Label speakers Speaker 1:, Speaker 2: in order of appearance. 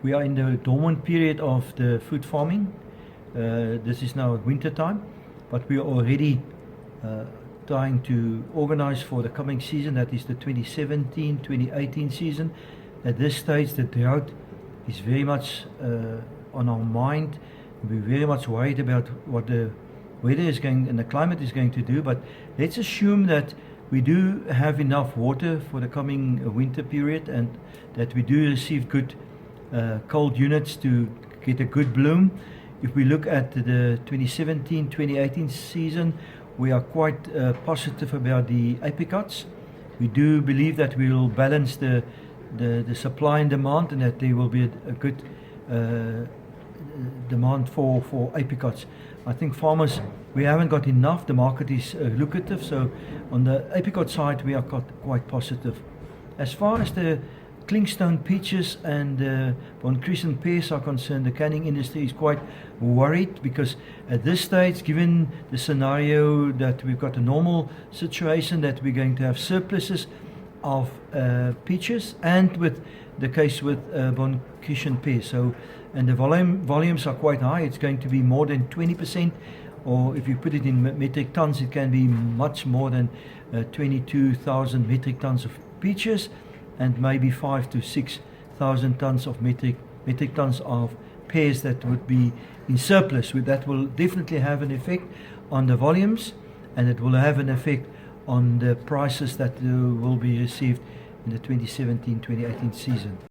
Speaker 1: We are in the dormant period of the fruit farming. This is now winter time, but we are already trying to organize for the coming season, that is the 2017-2018 season. At this stage, the drought is very much on our mind. We're very much worried about what the weather is going and the climate is going to do, but let's assume that we do have enough water for the coming winter period and that we do receive good cold units to get a good bloom. If we look at the 2017-2018 season, we are quite positive about the apricots. We do believe that we will balance the supply and demand, and that there will be a good demand for apricots. I think farmers, we haven't got enough. The market is lucrative, so on the apricot side we are quite positive. As far as the clingstone peaches and Von Krieschen pears are concerned, the canning industry is quite worried because at this stage, given the scenario that we've got a normal situation, that we're going to have surpluses of peaches, and with the case with Von Krieschen pears. So, and the volumes are quite high. It's going to be more than 20%, or if you put it in metric tons, it can be much more than 22,000 metric tons of peaches, and maybe 5,000 to 6,000 tons of metric tons of pears that would be in surplus. That will definitely have an effect on the volumes, and it will have an effect on the prices that will be received in the 2017-2018 season.